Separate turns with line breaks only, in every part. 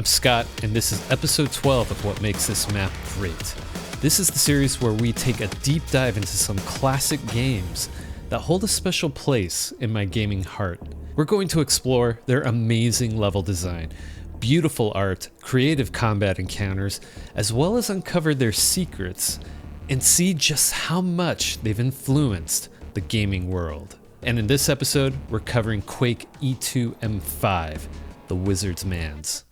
I'm Scott, and this is episode 12 of What Makes This Map Great. This is the series where we take a deep dive into some classic games that hold a special place in my gaming heart. We're going to explore their amazing level design, beautiful art, creative combat encounters, as well as uncover their secrets and see just how much they've influenced the gaming world. And in this episode, we're covering Quake E2M5, the Wizard's Manse.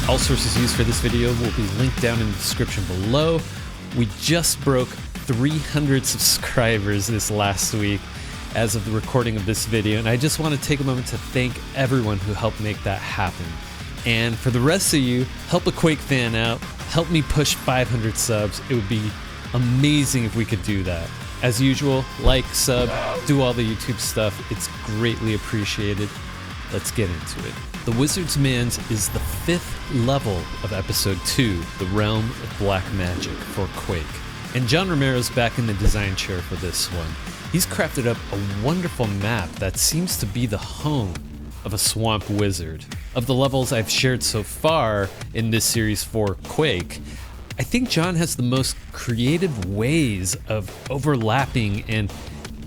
All sources used for this video will be linked down in the description below. We just broke 300 subscribers this last week as of the recording of this video, and I just want to take a moment to thank everyone who helped make that happen. And for the rest of you, help a Quake fan out, help me push 500 subs. It would be amazing if we could do that. As usual, like, sub, do all the YouTube stuff. It's greatly appreciated. Let's get into it. The Wizard's Manse is the 5th level of episode 2, the Realm of Black Magic for Quake. And John Romero's back in the design chair for this one. He's crafted up a wonderful map that seems to be the home of a swamp wizard. Of the levels I've shared so far in this series for Quake, I think John has the most creative ways of overlapping and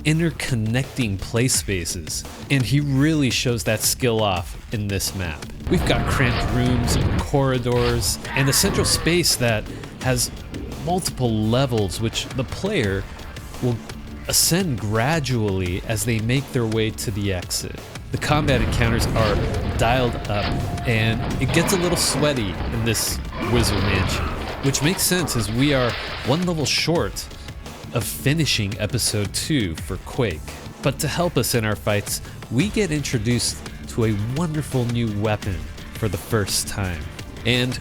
interconnecting play spaces, and he really shows that skill off in this map. We've got cramped rooms and corridors, and a central space that has multiple levels which the player will ascend gradually as they make their way to the exit. The combat encounters are dialed up, and it gets a little sweaty in this wizard mansion, which makes sense as we are one level short of finishing episode 2 for Quake. But to help us in our fights, we get introduced to a wonderful new weapon for the first time. And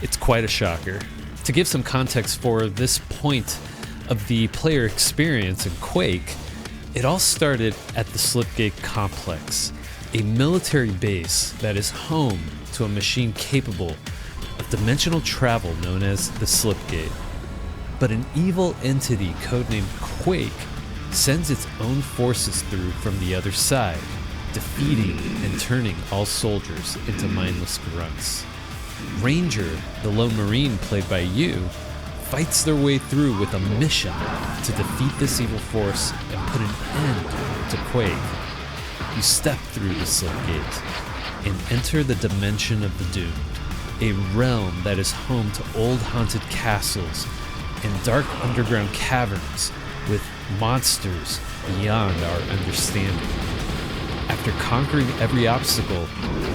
it's quite a shocker. To give some context for this point of the player experience in Quake, it all started at the Slipgate Complex, a military base that is home to a machine capable of dimensional travel known as the Slipgate. But an evil entity codenamed Quake sends its own forces through from the other side, defeating and turning all soldiers into mindless grunts. Ranger, the lone marine played by you, fights their way through with a mission to defeat this evil force and put an end to Quake. You step through the Slipgate and enter the Dimension of the Doomed, a realm that is home to old haunted castles and dark underground caverns with monsters beyond our understanding. After conquering every obstacle,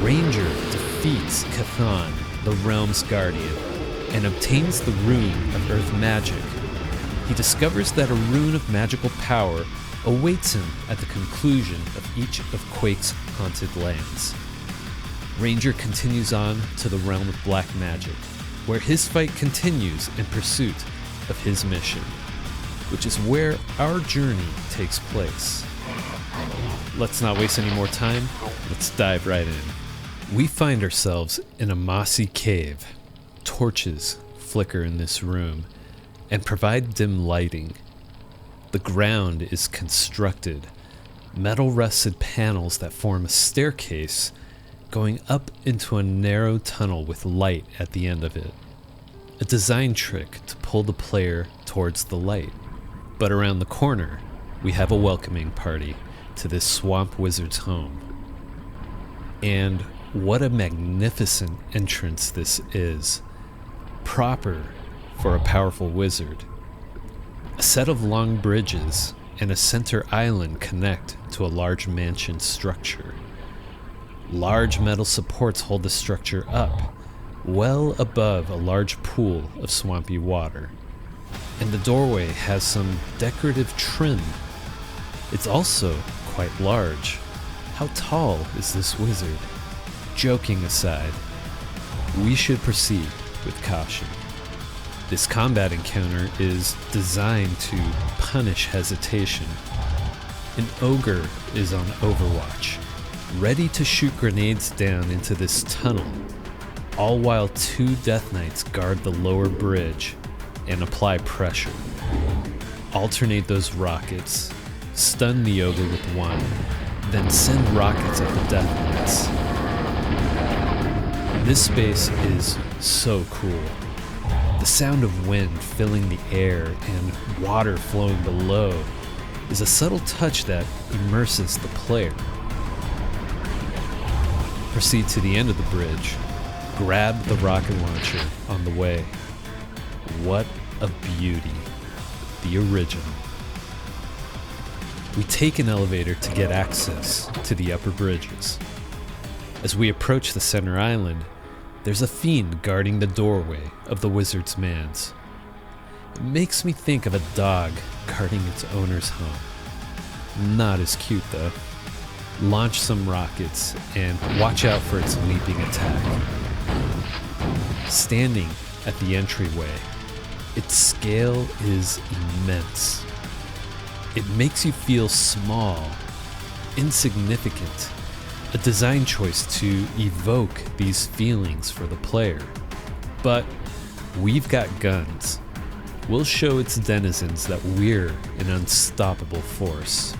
Ranger defeats Cathan, the realm's guardian, and obtains the Rune of Earth Magic. He discovers that a rune of magical power awaits him at the conclusion of each of Quake's haunted lands. Ranger continues on to the Realm of Black Magic, where his fight continues in pursuit of his mission, which is where our journey takes place. Let's not waste any more time, let's dive right in. We find ourselves in a mossy cave. Torches flicker in this room and provide dim lighting. The ground is constructed, metal-rusted panels that form a staircase going up into a narrow tunnel with light at the end of it. A design trick to pull the player towards the light. But around the corner, we have a welcoming party to this swamp wizard's home. And what a magnificent entrance this is. Proper for a powerful wizard. A set of long bridges and a center island connect to a large mansion structure. Large metal supports hold the structure up, well above a large pool of swampy water. And the doorway has some decorative trim. It's also quite large. How tall is this wizard? Joking aside, we should proceed with caution. This combat encounter is designed to punish hesitation. An ogre is on overwatch, ready to shoot grenades down into this tunnel, all while 2 Death Knights guard the lower bridge and apply pressure. Alternate those rockets stun the ogre with one, then send rockets at the Death Knights. This space is so cool. The sound of wind filling the air and water flowing below is a subtle touch that immerses the player. Proceed to the end of the bridge. Grab the rocket launcher on the way. What a beauty. The original. We take an elevator to get access to the upper bridges. As we approach the center island, there's a fiend guarding the doorway of the Wizard's Manse. It makes me think of a dog guarding its owner's home. Not as cute though. Launch some rockets and watch out for its leaping attack. Standing at the entryway, its scale is immense. It makes you feel small, insignificant, a design choice to evoke these feelings for the player. But we've got guns. We'll show its denizens that we're an unstoppable force.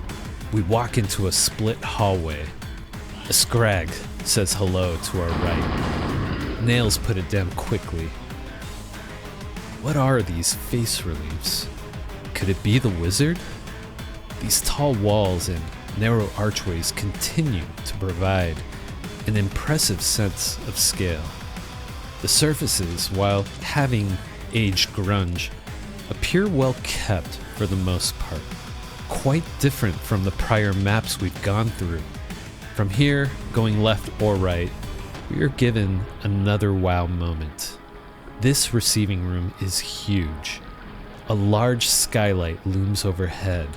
We walk into a split hallway. A scrag says hello to our right. Nails put it down quickly. What are these face reliefs? Could it be the wizard? These tall walls and narrow archways continue to provide an impressive sense of scale. The surfaces, while having aged grunge, appear well kept for the most part. Quite different from the prior maps we've gone through. From here, going left or right, we are given another wow moment. This receiving room is huge. A large skylight looms overhead,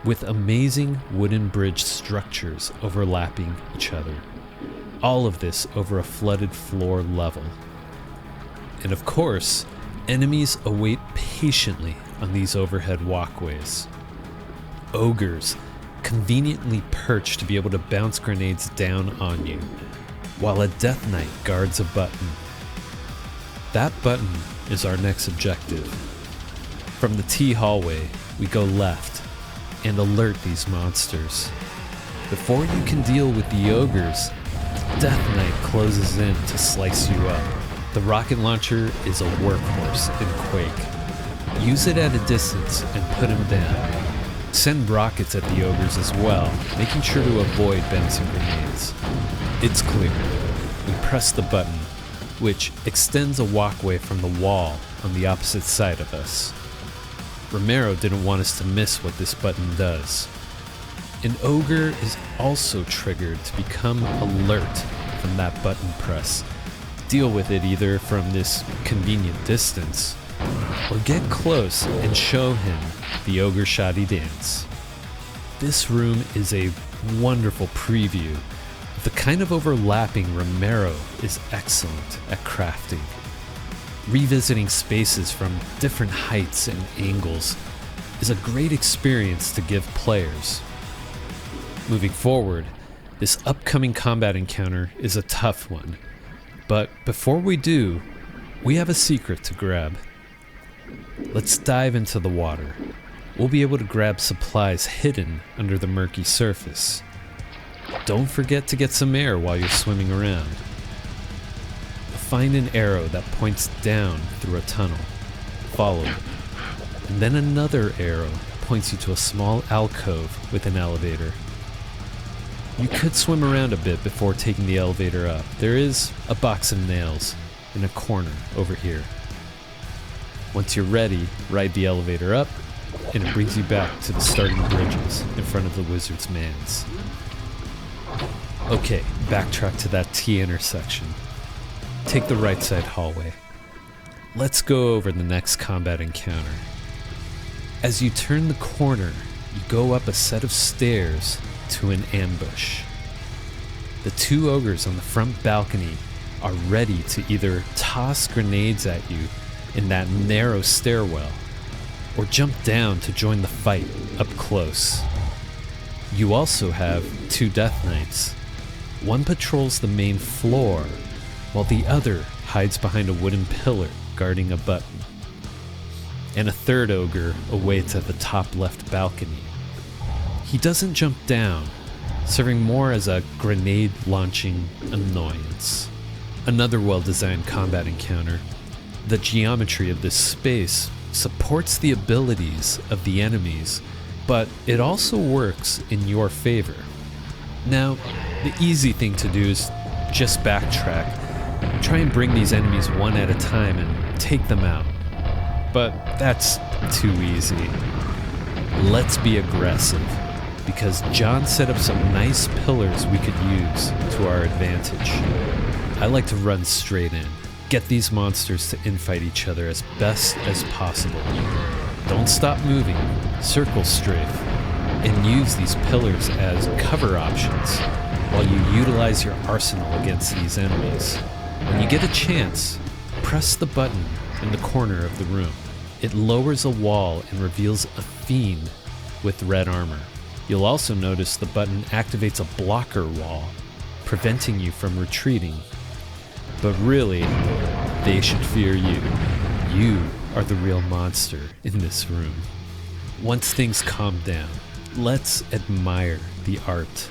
with amazing wooden bridge structures overlapping each other. All of this over a flooded floor level. And of course, enemies await patiently on these overhead walkways. Ogres conveniently perched to be able to bounce grenades down on you, while a Death Knight guards a button. That button is our next objective. From the T hallway, we go left and alert these monsters. Before you can deal with the ogres, Death Knight closes in to slice you up. The rocket launcher is a workhorse in Quake. Use it at a distance and put him down. Send rockets at the ogres as well, making sure to avoid bouncing grenades. It's clear. We press the button, which extends a walkway from the wall on the opposite side of us. Romero didn't want us to miss what this button does. An ogre is also triggered to become alert from that button press. Deal with it either from this convenient distance, or get close and show him the ogre shoddy dance. This room is a wonderful preview of the kind of overlapping Romero is excellent at crafting. Revisiting spaces from different heights and angles is a great experience to give players. Moving forward, this upcoming combat encounter is a tough one, but before we do, we have a secret to grab. Let's dive into the water. We'll be able to grab supplies hidden under the murky surface. Don't forget to get some air while you're swimming around. Find an arrow that points down through a tunnel. Follow it. And then another arrow points you to a small alcove with an elevator. You could swim around a bit before taking the elevator up. There is a box of nails in a corner over here. Once you're ready, ride the elevator up, and it brings you back to the starting bridges in front of the Wizard's Manse. Okay, backtrack to that T intersection. Take the right side hallway. Let's go over the next combat encounter. As you turn the corner, you go up a set of stairs to an ambush. The two ogres on the front balcony are ready to either toss grenades at you in that narrow stairwell, or jump down to join the fight up close. You also have two Death Knights. One patrols the main floor, while the other hides behind a wooden pillar guarding a button. And a third ogre awaits at the top left balcony. he doesn't jump down, serving more as a grenade-launching annoyance. Another well-designed combat encounter. The geometry of this space supports the abilities of the enemies, but it also works in your favor. Now, the easy thing to do is just backtrack. Try and bring these enemies one at a time and take them out. But that's too easy. Let's be aggressive, because John set up some nice pillars we could use to our advantage. I like to run straight in, get these monsters to infight each other as best as possible. Don't stop moving, circle strafe, and use these pillars as cover options while you utilize your arsenal against these enemies. When you get a chance, press the button in the corner of the room. It lowers a wall and reveals a fiend with red armor. You'll also notice the button activates a blocker wall, preventing you from retreating. But really, they should fear you. You are the real monster in this room. Once things calm down, let's admire the art.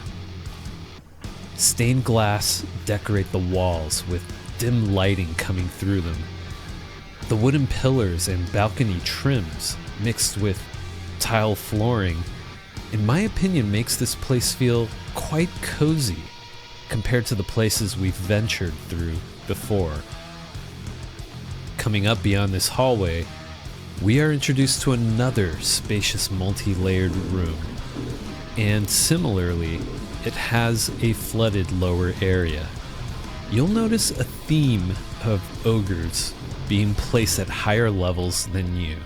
Stained glass decorate the walls with dim lighting coming through them. The wooden pillars and balcony trims, mixed with tile flooring, in my opinion makes this place feel quite cozy compared to the places we've ventured through before. Coming up beyond this hallway, we are introduced to another spacious multi-layered room, and similarly, it has a flooded lower area. You'll notice a theme of ogres being placed at higher levels than you,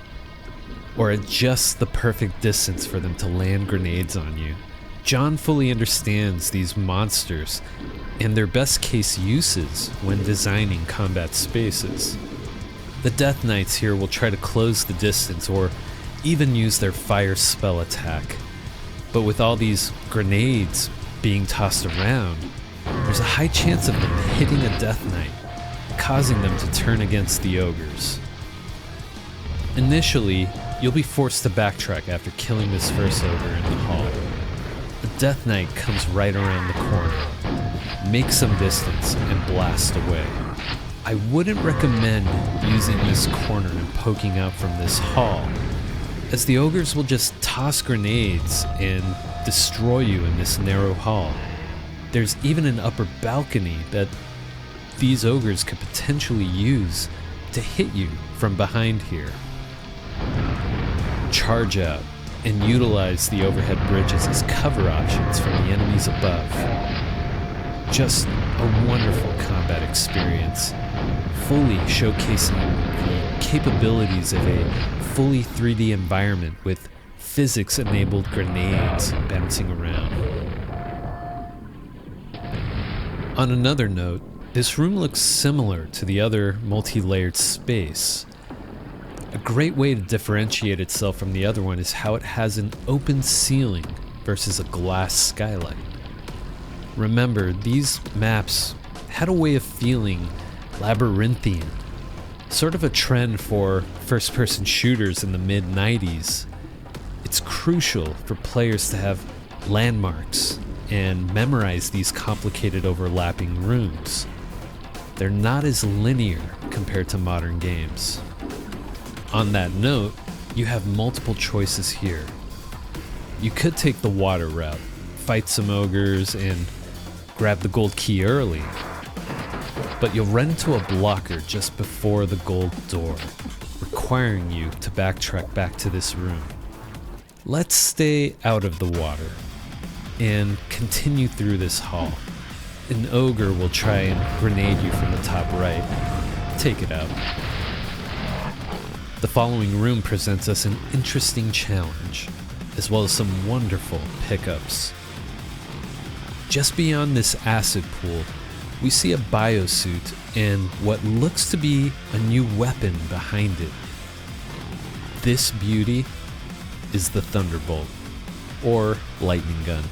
or at just the perfect distance for them to land grenades on you. John fully understands these monsters and their best case uses when designing combat spaces. The Death Knights here will try to close the distance or even use their fire spell attack. But with all these grenades being tossed around, there's a high chance of them hitting a Death Knight, causing them to turn against the ogres. Initially, you'll be forced to backtrack after killing this first ogre in the hall. The Death Knight comes right around the corner, makes some distance, and blasts away. I wouldn't recommend using this corner and poking out from this hall, as the ogres will just toss grenades and destroy you in this narrow hall. There's even an upper balcony that these ogres could potentially use to hit you from behind here. Charge out and utilize the overhead bridges as cover options from the enemies above. Just a wonderful combat experience, fully showcasing the capabilities of a fully 3D environment with physics-enabled grenades bouncing around. On another note, this room looks similar to the other multi-layered space. A great way to differentiate itself from the other one is how it has an open ceiling versus a glass skylight. Remember, these maps had a way of feeling labyrinthian, sort of a trend for first-person shooters in the mid-90s. It's crucial for players to have landmarks and memorize these complicated overlapping rooms. They're not as linear compared to modern games. On that note, you have multiple choices here. You could take the water route, fight some ogres, and grab the gold key early, but you'll run into a blocker just before the gold door, requiring you to backtrack back to this room. Let's stay out of the water and continue through this hall. An ogre will try and grenade you from the top right. Take it out. The following room presents us an interesting challenge, as well as some wonderful pickups. Just beyond this acid pool, we see a biosuit and what looks to be a new weapon behind it. This beauty is the Thunderbolt, or lightning gun.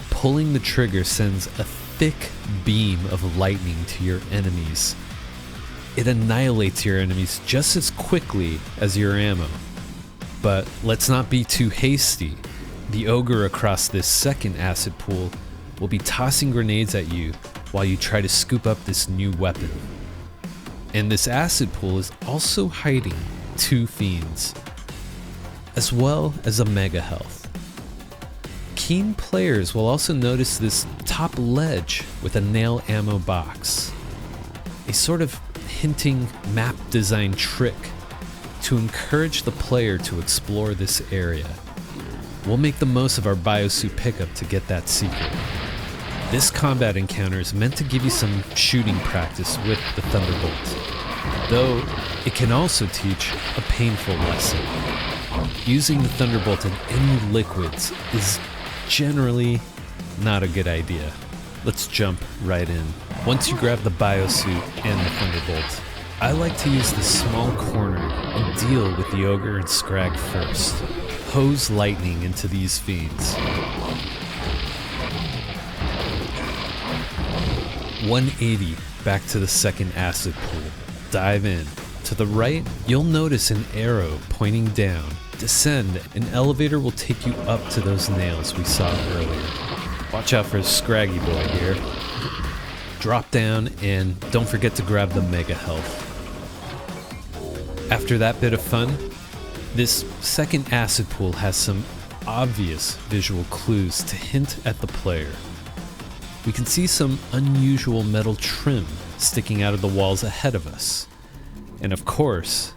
Pulling the trigger sends a thick beam of lightning to your enemies. It annihilates your enemies just as quickly as your ammo. But let's not be too hasty. The ogre across this second acid pool will be tossing grenades at you while you try to scoop up this new weapon. And this acid pool is also hiding 2 fiends, as well as a mega health. Keen players will also notice this top ledge with a nail ammo box, a sort of hinting map design trick to encourage the player to explore this area. We'll make the most of our biosuit pickup to get that secret. This combat encounter is meant to give you some shooting practice with the Thunderbolt, though it can also teach a painful lesson. Using the Thunderbolt in any liquids is generally not a good idea. Let's jump right in. Once you grab the biosuit and the Thunderbolt, I like to use the small corner and deal with the ogre and scrag first. Hose lightning into these fiends. 180 back to the second acid pool. Dive in. To the right, you'll notice an arrow pointing down. Descend, an elevator will take you up to those nails we saw earlier. Watch out for a scraggy boy here. Drop down and don't forget to grab the mega health. After that bit of fun, this second acid pool has some obvious visual clues to hint at the player. We can see some unusual metal trim sticking out of the walls ahead of us. And of course,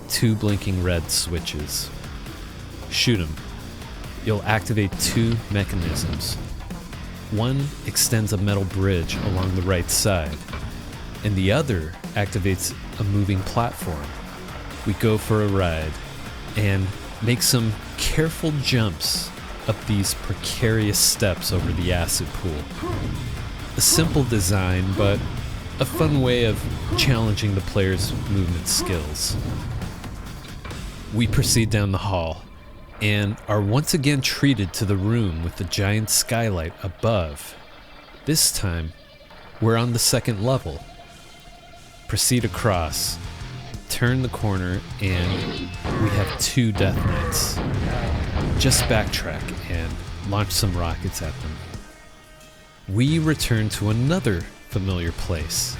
2 blinking red switches. Shoot them. You'll activate 2 mechanisms. One extends a metal bridge along the right side, and the other activates a moving platform. We go for a ride and make some careful jumps up these precarious steps over the acid pool. A simple design, but a fun way of challenging the player's movement skills. We proceed down the hall and are once again treated to the room with the giant skylight above. This time, we're on the second level. Proceed across, turn the corner, and we have 2 death knights. Just backtrack and launch some rockets at them. We return to another familiar place,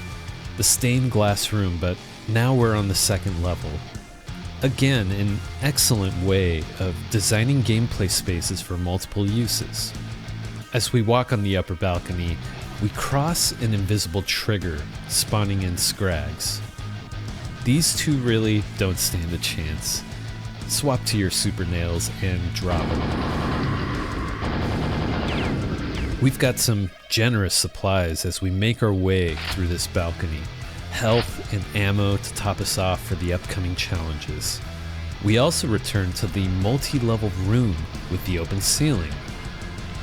the stained glass room, but now we're on the second level. Again, an excellent way of designing gameplay spaces for multiple uses. As we walk on the upper balcony, we cross an invisible trigger, spawning in scrags. These 2 really don't stand a chance. Swap to your super nails and drop them. We've got some generous supplies as we make our way through this balcony. Health and ammo to top us off for the upcoming challenges. We also return to the multi-level room with the open ceiling,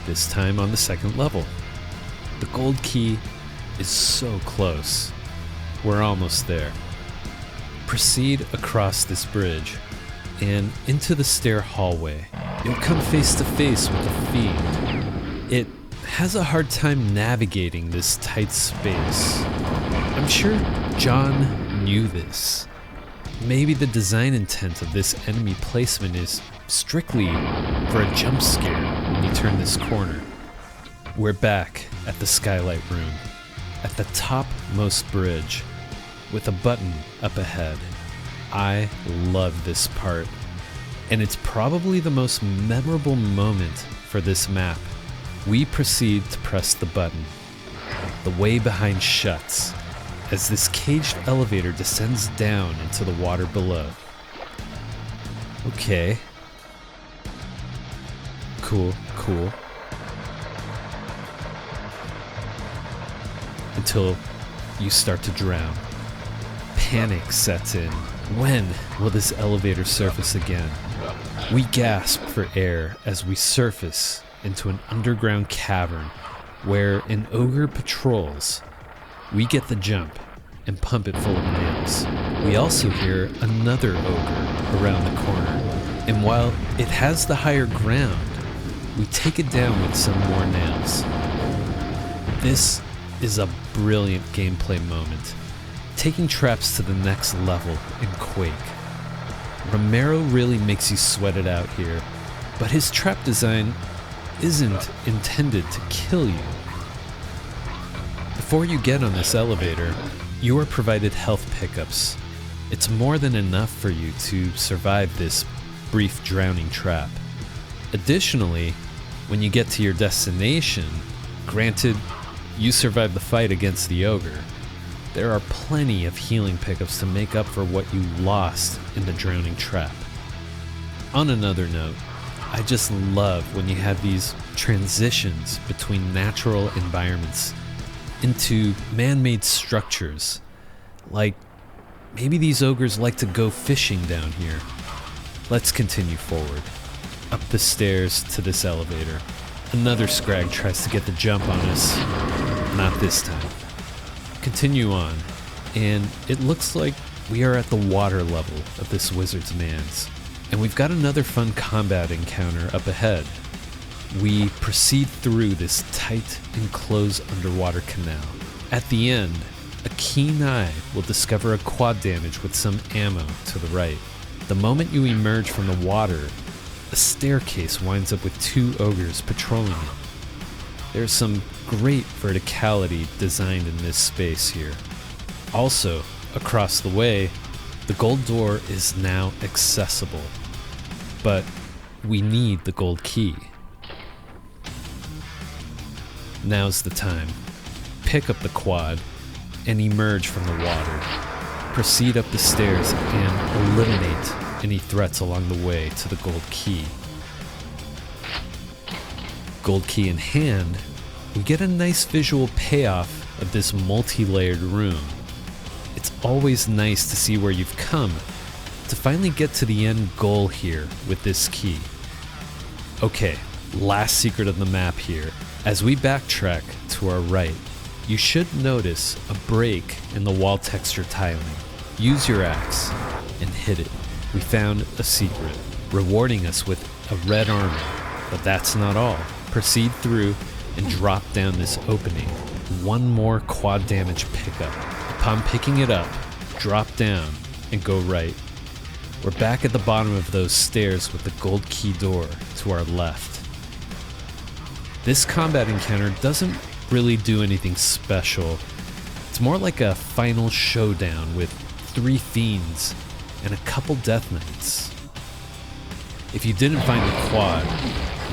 this time on the second level. The gold key is so close. We're almost there. Proceed across this bridge and into the stair hallway. You'll come face to face with a fiend. It has a hard time navigating this tight space. I'm sure John knew this. Maybe the design intent of this enemy placement is strictly for a jump scare when you turn this corner. We're back at the skylight room, at the topmost bridge, with a button up ahead. I love this part, and it's probably the most memorable moment for this map. We proceed to press the button. The way behind shuts as this caged elevator descends down into the water below. Okay. Cool. Until you start to drown. Panic sets in. When will this elevator surface again? We gasp for air as we surface into an underground cavern where an ogre patrols. We get the jump and pump it full of nails. We also hear another ogre around the corner, and while it has the higher ground, we take it down with some more nails. This is a brilliant gameplay moment, taking traps to the next level in Quake. Romero really makes you sweat it out here, But his trap design isn't intended to kill you. Before you get on this elevator, you are provided health pickups. It's more than enough for you to survive this brief drowning trap. Additionally, when you get to your destination, granted, you survived the fight against the ogre, there are plenty of healing pickups to make up for what you lost in the drowning trap. On another note, I just love when you have these transitions between natural environments into man-made structures. Like, maybe these ogres like to go fishing down here. Let's continue forward. Up the stairs to this elevator. Another scrag tries to get the jump on us. Not this time. Continue on, and it looks like we are at the water level of this wizard's manse. And we've got another fun combat encounter up ahead. We proceed through this tight, enclosed underwater canal. At the end, a keen eye will discover a quad damage with some ammo to the right. The moment you emerge from the water, a staircase winds up with two ogres patrolling it. There's some great verticality designed in this space here. Also, across the way, the gold door is now accessible, but we need the gold key. Now's the time. Pick up the quad and emerge from the water. Proceed up the stairs and eliminate any threats along the way to the gold key. Gold key in hand, we get a nice visual payoff of this multi-layered room. It's always nice to see where you've come to finally get to the end goal here with this key. Okay, last secret of the map here. As we backtrack to our right, you should notice a break in the wall texture tiling. Use your axe and hit it. We found a secret, rewarding us with a red armor, but that's not all. Proceed through and drop down this opening. One more quad damage pickup. Upon picking it up, drop down and go right. We're back at the bottom of those stairs with the gold key door to our left. This combat encounter doesn't really do anything special. It's more like a final showdown with 3 fiends and a couple death knights. If you didn't find the quad,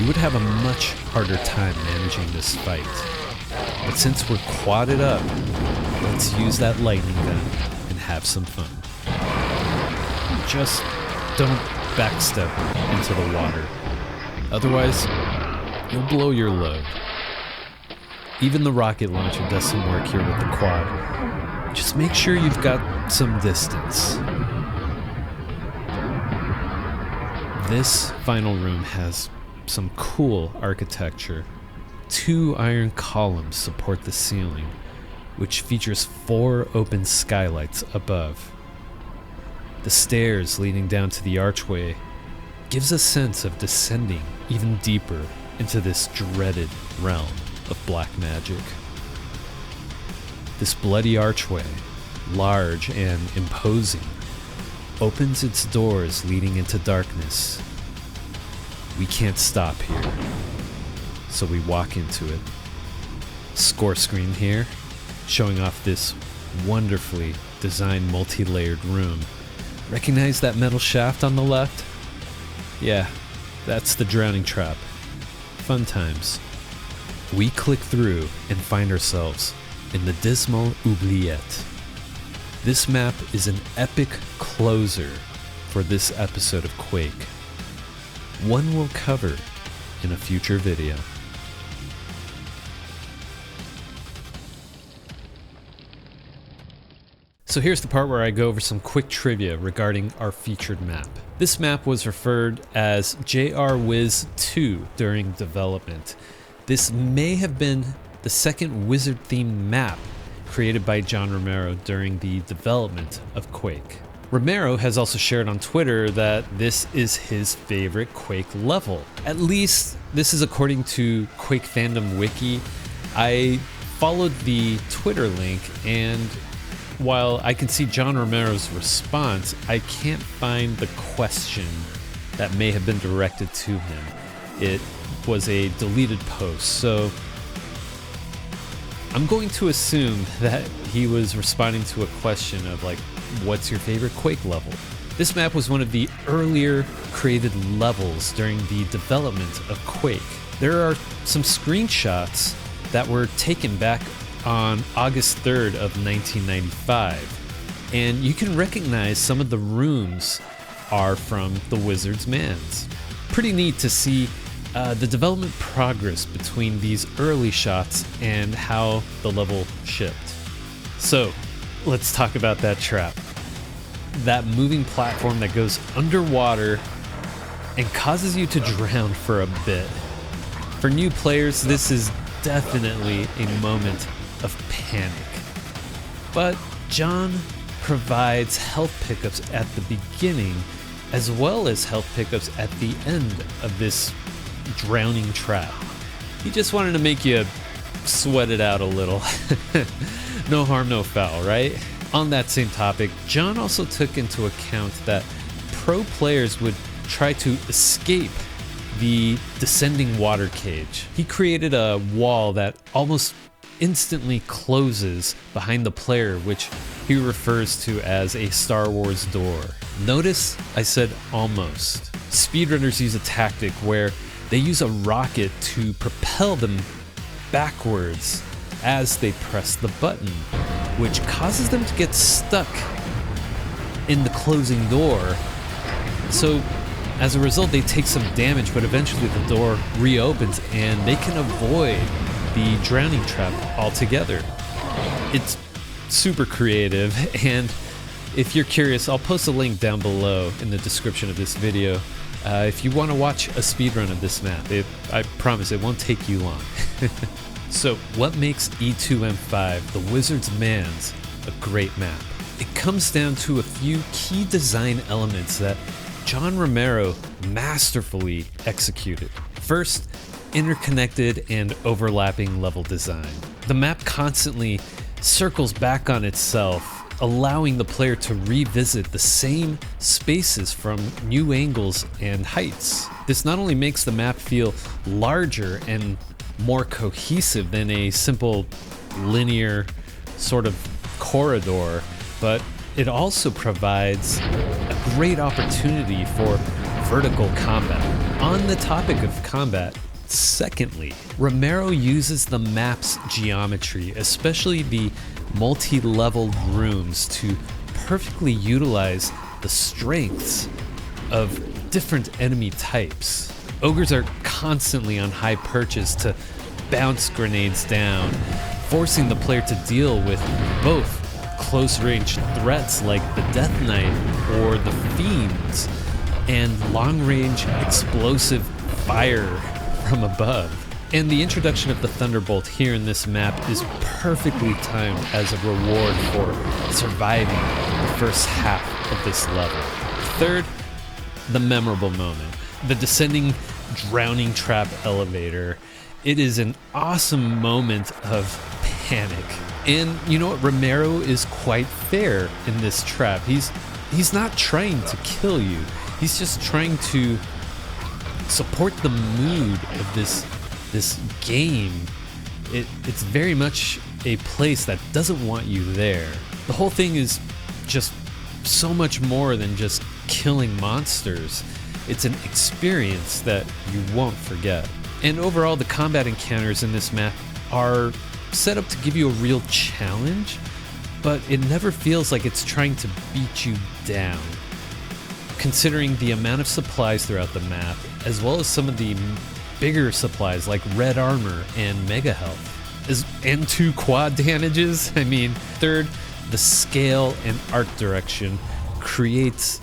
you would have a much harder time managing this fight. But since we're quadded up, let's use that lightning gun and have some fun. Just don't backstep into the water. Otherwise, you'll blow your load. Even the rocket launcher does some work here with the quad. Just make sure you've got some distance. This final room has some cool architecture. 2 iron columns support the ceiling, which features 4 open skylights above. The stairs leading down to the archway gives a sense of descending even deeper into this dreaded realm of black magic. This bloody archway, large and imposing, opens its doors leading into darkness. We can't stop here, so we walk into it. Score screen here, showing off this wonderfully designed multi-layered room. Recognize that metal shaft on the left? Yeah, that's the drowning trap. Fun times. We click through and find ourselves in the dismal oubliette. This map is an epic closer for this episode of Quake. One we'll cover in a future video. So here's the part where I go over some quick trivia regarding our featured map. This map was referred as JR Wiz 2 during development. This may have been the second wizard-themed map created by John Romero during the development of Quake. Romero has also shared on Twitter that this is his favorite Quake level. At least this is according to Quake Fandom Wiki. I followed the Twitter link, and while I can see John Romero's response, I can't find the question that may have been directed to him. It was a deleted post, so I'm going to assume that he was responding to a question of like, what's your favorite Quake level? This map was one of the earlier created levels during the development of Quake. There are some screenshots that were taken back on August 3rd of 1995, and you can recognize some of the rooms are from the Wizard's Manse. Pretty neat to see the development progress between these early shots and how the level shipped. So let's talk about that trap. That moving platform that goes underwater and causes you to drown for a bit. For new players, this is definitely a moment of panic. But John provides health pickups at the beginning as well as health pickups at the end of this drowning trap. He just wanted to make you sweat it out a little. No harm, no foul, right? On that same topic, John also took into account that pro players would try to escape the descending water cage. He created a wall that almost instantly closes behind the player, which he refers to as a Star Wars door. Notice I said almost. Speedrunners use a tactic where they use a rocket to propel them backwards as they press the button, which causes them to get stuck in the closing door. So as a result, they take some damage, but eventually the door reopens and they can avoid the drowning trap altogether. It's super creative, and if you're curious, I'll post a link down below in the description of this video if you want to watch a speedrun of this map. I promise it won't take you long. So what makes E2M5, the Wizard's Manse, a great map? It comes down to a few key design elements that John Romero masterfully executed. First, interconnected and overlapping level design. The map constantly circles back on itself, allowing the player to revisit the same spaces from new angles and heights. This not only makes the map feel larger and more cohesive than a simple linear sort of corridor, but it also provides a great opportunity for vertical combat. On the topic of combat, secondly, Romero uses the map's geometry, especially the multi-leveled rooms, to perfectly utilize the strengths of different enemy types. Ogres are constantly on high perches to bounce grenades down, forcing the player to deal with both close-range threats like the Death Knight or the Fiends, and long-range explosive fire from above. And the introduction of the Thunderbolt here in this map is perfectly timed as a reward for surviving the first half of this level. Third, the memorable moment. The descending drowning trap elevator. It is an awesome moment of panic. And you know what? Romero is quite fair in this trap. He's not trying to kill you. He's just trying to support the mood of this game. It's very much a place that doesn't want you there. The whole thing is just so much more than just killing monsters. It's an experience that you won't forget. And overall, the combat encounters in this map are set up to give you a real challenge, but it never feels like it's trying to beat you down. Considering the amount of supplies throughout the map, as well as some of the bigger supplies like red armor and mega health, and 2 quad damages. I mean, third, the scale and art direction creates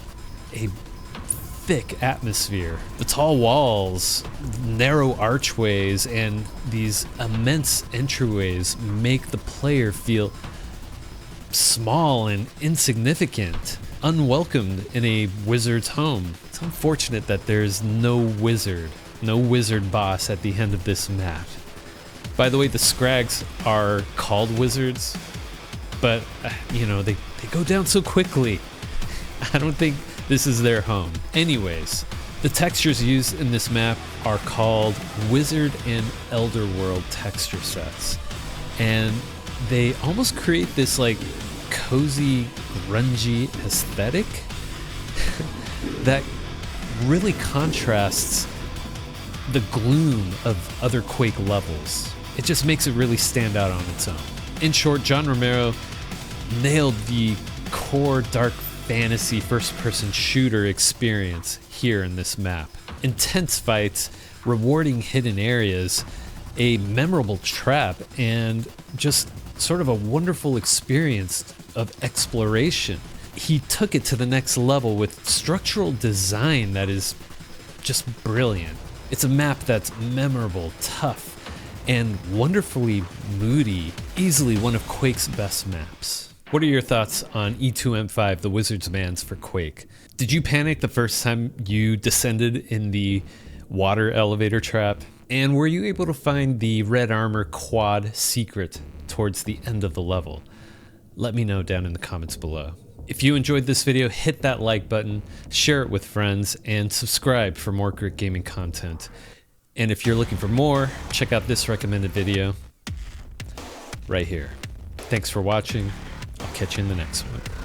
a thick atmosphere. The tall walls, narrow archways, and these immense entryways make the player feel small and insignificant, unwelcomed in a wizard's home. It's unfortunate that there's no wizard boss at the end of this map. By the way, the Scrags are called wizards, but you know, they go down so quickly. I don't think this is their home. Anyways, The textures used in this map are called Wizard and Elder World texture sets, and they almost create this like cozy, grungy aesthetic that really contrasts the gloom of other Quake levels. It just makes it really stand out on its own. In short, John Romero nailed the core dark fantasy first-person shooter experience here in this map. Intense fights, rewarding hidden areas, a memorable trap, and just sort of a wonderful experience of exploration. He took it to the next level with structural design that is just brilliant. It's a map that's memorable, tough, and wonderfully moody. Easily one of Quake's best maps. What are your thoughts on E2M5, the Wizard's Bands for Quake? Did you panic the first time you descended in the water elevator trap? And were you able to find the red armor quad secret towards the end of the level? Let me know down in the comments below. If you enjoyed this video, hit that like button, share it with friends, and subscribe for more great gaming content. And if you're looking for more, check out this recommended video right here. Thanks for watching. I'll catch you in the next one.